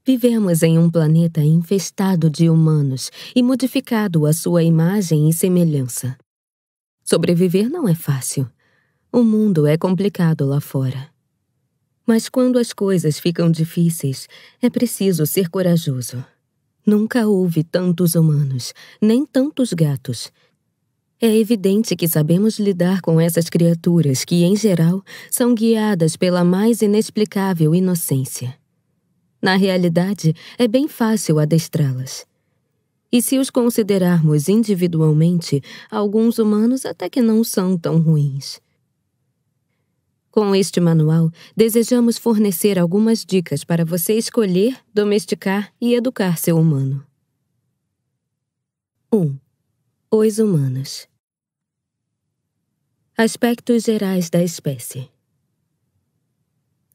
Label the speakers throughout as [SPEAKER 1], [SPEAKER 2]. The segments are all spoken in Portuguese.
[SPEAKER 1] Vivemos em um planeta infestado de humanos e modificado à sua imagem e semelhança. Sobreviver não é fácil. O mundo é complicado lá fora. Mas quando as coisas ficam difíceis, é preciso ser corajoso. Nunca houve tantos humanos, nem tantos gatos. É evidente que sabemos lidar com essas criaturas que, em geral, são guiadas pela mais inexplicável inocência. Na realidade, é bem fácil adestrá-las. E se os considerarmos individualmente, alguns humanos até que não são tão ruins. Com este manual, desejamos fornecer algumas dicas para você escolher, domesticar e educar seu humano. 1. Os humanos. Aspectos gerais da espécie.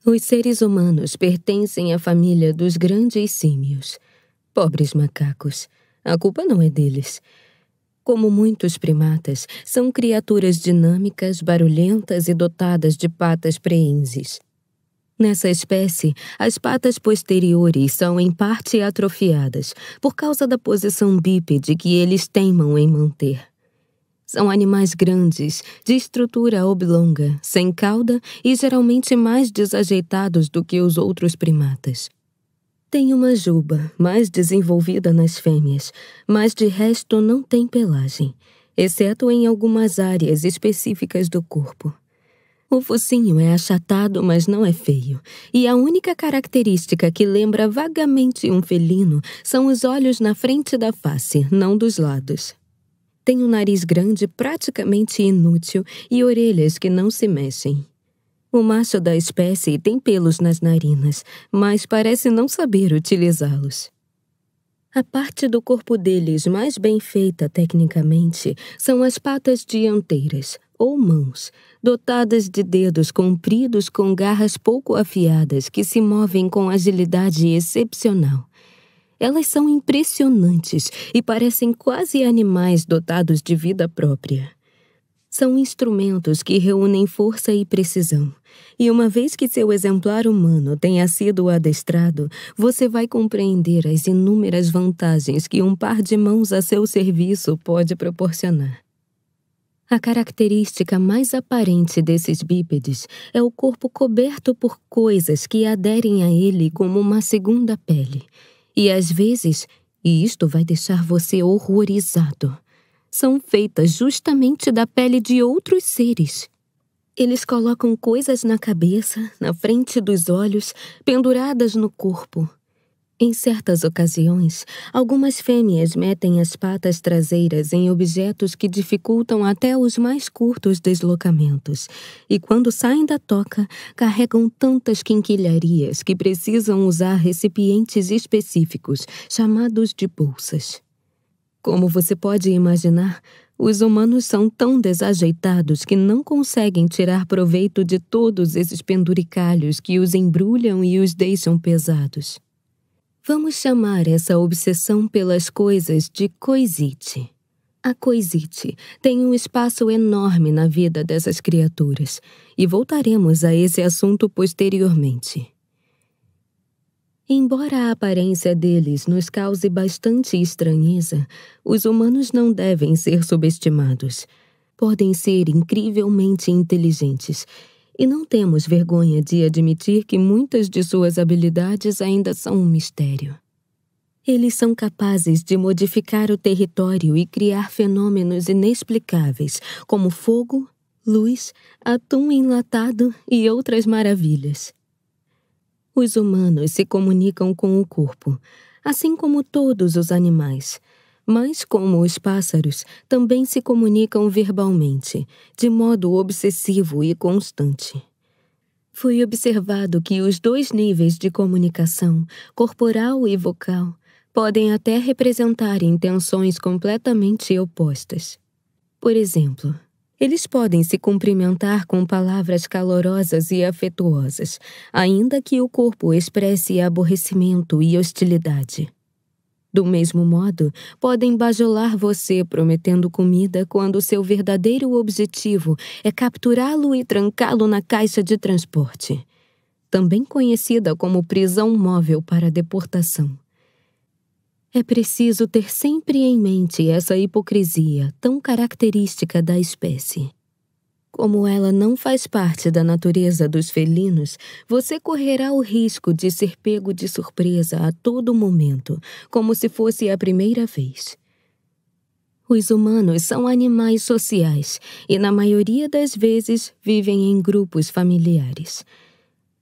[SPEAKER 1] Os seres humanos pertencem à família dos grandes símios. Pobres macacos. A culpa não é deles. Como muitos primatas, são criaturas dinâmicas, barulhentas e dotadas de patas preenses. Nessa espécie, as patas posteriores são em parte atrofiadas por causa da posição bípede que eles teimam em manter. São animais grandes, de estrutura oblonga, sem cauda e geralmente mais desajeitados do que os outros primatas. Tem uma juba, mais desenvolvida nas fêmeas, mas de resto não tem pelagem, exceto em algumas áreas específicas do corpo. O focinho é achatado, mas não é feio, e a única característica que lembra vagamente um felino são os olhos na frente da face, não dos lados. Tem um nariz grande praticamente inútil e orelhas que não se mexem. O macho da espécie tem pelos nas narinas, mas parece não saber utilizá-los. A parte do corpo deles mais bem feita tecnicamente são as patas dianteiras, ou mãos, dotadas de dedos compridos com garras pouco afiadas que se movem com agilidade excepcional. Elas são impressionantes e parecem quase animais dotados de vida própria. São instrumentos que reúnem força e precisão. E uma vez que seu exemplar humano tenha sido adestrado, você vai compreender as inúmeras vantagens que um par de mãos a seu serviço pode proporcionar. A característica mais aparente desses bípedes é o corpo coberto por coisas que aderem a ele como uma segunda pele. E às vezes, e isto vai deixar você horrorizado, são feitas justamente da pele de outros seres. Eles colocam coisas na cabeça, na frente dos olhos, penduradas no corpo. Em certas ocasiões, algumas fêmeas metem as patas traseiras em objetos que dificultam até os mais curtos deslocamentos, e quando saem da toca, carregam tantas quinquilharias que precisam usar recipientes específicos, chamados de bolsas. Como você pode imaginar, os humanos são tão desajeitados que não conseguem tirar proveito de todos esses penduricalhos que os embrulham e os deixam pesados. Vamos chamar essa obsessão pelas coisas de coisite. A coisite tem um espaço enorme na vida dessas criaturas, e voltaremos a esse assunto posteriormente. Embora a aparência deles nos cause bastante estranheza, os humanos não devem ser subestimados. Podem ser incrivelmente inteligentes, e não temos vergonha de admitir que muitas de suas habilidades ainda são um mistério. Eles são capazes de modificar o território e criar fenômenos inexplicáveis, como fogo, luz, atum enlatado e outras maravilhas. Os humanos se comunicam com o corpo, assim como todos os animais, mas, como os pássaros, também se comunicam verbalmente, de modo obsessivo e constante. Foi observado que os dois níveis de comunicação, corporal e vocal, podem até representar intenções completamente opostas. Por exemplo, eles podem se cumprimentar com palavras calorosas e afetuosas, ainda que o corpo expresse aborrecimento e hostilidade. Do mesmo modo, podem bajular você prometendo comida quando seu verdadeiro objetivo é capturá-lo e trancá-lo na caixa de transporte. também conhecida como prisão móvel para deportação. É preciso ter sempre em mente essa hipocrisia tão característica da espécie. Como ela não faz parte da natureza dos felinos, você correrá o risco de ser pego de surpresa a todo momento, como se fosse a primeira vez. Os humanos são animais sociais e, na maioria das vezes, vivem em grupos familiares.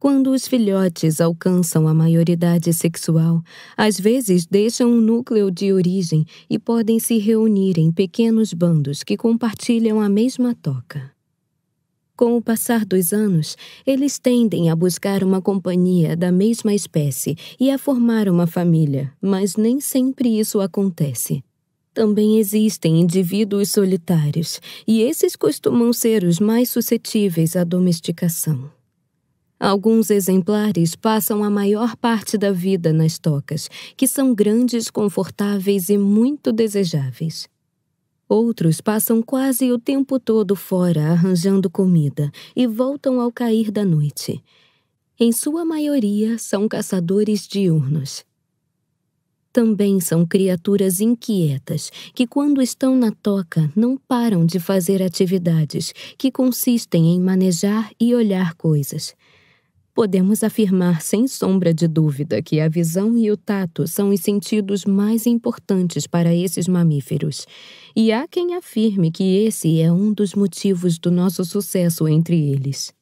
[SPEAKER 1] Quando os filhotes alcançam a maioridade sexual, às vezes deixam o núcleo de origem e podem se reunir em pequenos bandos que compartilham a mesma toca. Com o passar dos anos, eles tendem a buscar uma companhia da mesma espécie e a formar uma família, mas nem sempre isso acontece. Também existem indivíduos solitários, e esses costumam ser os mais suscetíveis à domesticação. Alguns exemplares passam a maior parte da vida nas tocas, que são grandes, confortáveis e muito desejáveis. Outros passam quase o tempo todo fora arranjando comida e voltam ao cair da noite. Em sua maioria, são caçadores diurnos. Também são criaturas inquietas que, quando estão na toca, não param de fazer atividades que consistem em manejar e olhar coisas. Podemos afirmar sem sombra de dúvida que a visão e o tato são os sentidos mais importantes para esses mamíferos, e há quem afirme que esse é um dos motivos do nosso sucesso entre eles.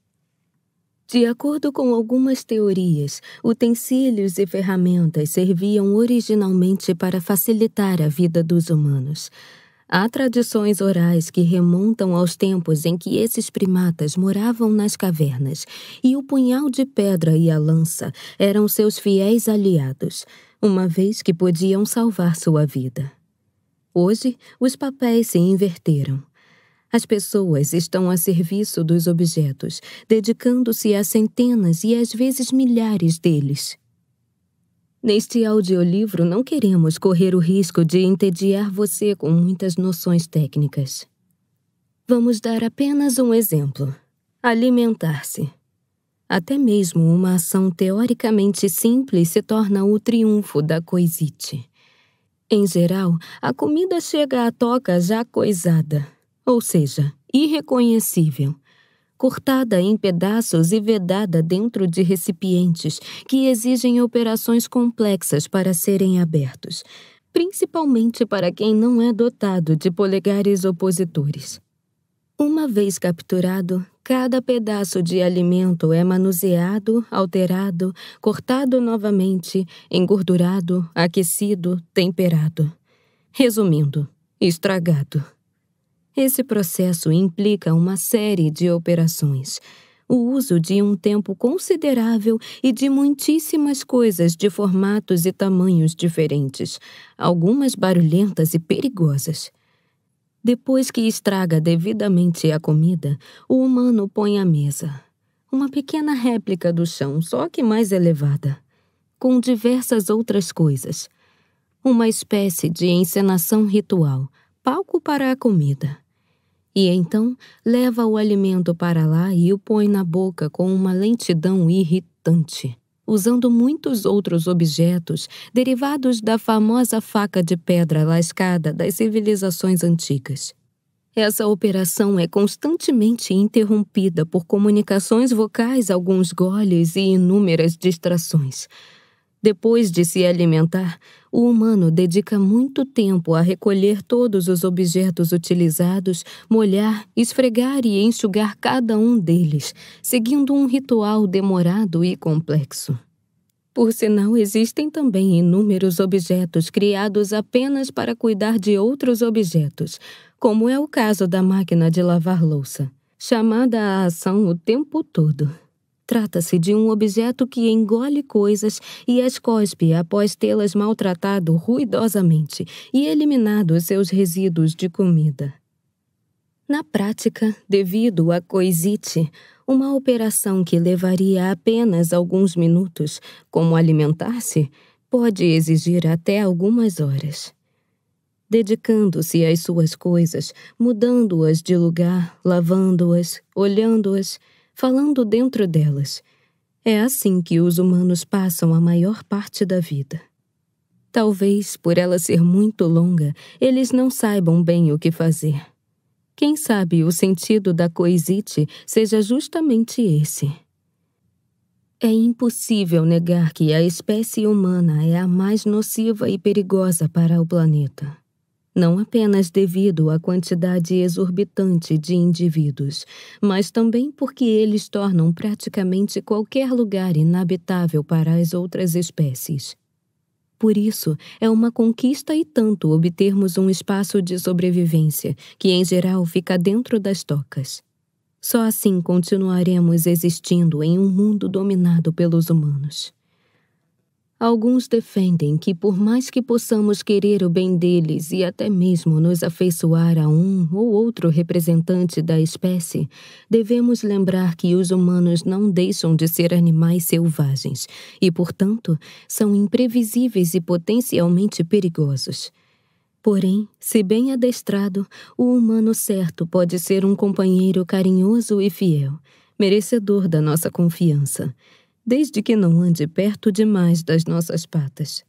[SPEAKER 1] De acordo com algumas teorias, utensílios e ferramentas serviam originalmente para facilitar a vida dos humanos. Há tradições orais que remontam aos tempos em que esses primatas moravam nas cavernas, e o punhal de pedra e a lança eram seus fiéis aliados, uma vez que podiam salvar sua vida. Hoje, os papéis se inverteram. As pessoas estão a serviço dos objetos, dedicando-se a centenas e às vezes milhares deles. Neste audiolivro, não queremos correr o risco de entediar você com muitas noções técnicas. Vamos dar apenas um exemplo: alimentar-se. Até mesmo uma ação teoricamente simples se torna o triunfo da coisite. Em geral, a comida chega à toca já coisada, ou seja, irreconhecível, cortada em pedaços e vedada dentro de recipientes que exigem operações complexas para serem abertos, principalmente para quem não é dotado de polegares opositores. Uma vez capturado, cada pedaço de alimento é manuseado, alterado, cortado novamente, engordurado, aquecido, temperado. Resumindo, estragado. Esse processo implica uma série de operações, o uso de um tempo considerável e de muitíssimas coisas de formatos e tamanhos diferentes, algumas barulhentas e perigosas. Depois que estraga devidamente a comida, o humano põe à mesa. Uma pequena réplica do chão, só que mais elevada, com diversas outras coisas. Uma espécie de encenação ritual, palco para a comida. E então leva o alimento para lá e o põe na boca com uma lentidão irritante, usando muitos outros objetos derivados da famosa faca de pedra lascada das civilizações antigas. Essa operação é constantemente interrompida por comunicações vocais, alguns goles e inúmeras distrações. Depois de se alimentar, o humano dedica muito tempo a recolher todos os objetos utilizados, molhar, esfregar e enxugar cada um deles, seguindo um ritual demorado e complexo. Por sinal, existem também inúmeros objetos criados apenas para cuidar de outros objetos, como é o caso da máquina de lavar louça, chamada à ação o tempo todo. Trata-se de um objeto que engole coisas e as cospe após tê-las maltratado ruidosamente e eliminado seus resíduos de comida. Na prática, devido à coisite, uma operação que levaria apenas alguns minutos, como alimentar-se, pode exigir até algumas horas. Dedicando-se às suas coisas, mudando-as de lugar, lavando-as, olhando-as, falando dentro delas. É assim que os humanos passam a maior parte da vida. Talvez, por ela ser muito longa, eles não saibam bem o que fazer. Quem sabe o sentido da coisite seja justamente esse. É impossível negar que a espécie humana é a mais nociva e perigosa para o planeta. Não apenas devido à quantidade exorbitante de indivíduos, mas também porque eles tornam praticamente qualquer lugar inabitável para as outras espécies. Por isso, é uma conquista e tanto obtermos um espaço de sobrevivência, que em geral fica dentro das tocas. Só assim continuaremos existindo em um mundo dominado pelos humanos. Alguns defendem que, por mais que possamos querer o bem deles e até mesmo nos afeiçoar a um ou outro representante da espécie, devemos lembrar que os humanos não deixam de ser animais selvagens e, portanto, são imprevisíveis e potencialmente perigosos. Porém, se bem adestrado, o humano certo pode ser um companheiro carinhoso e fiel, merecedor da nossa confiança, desde que não ande perto demais das nossas patas.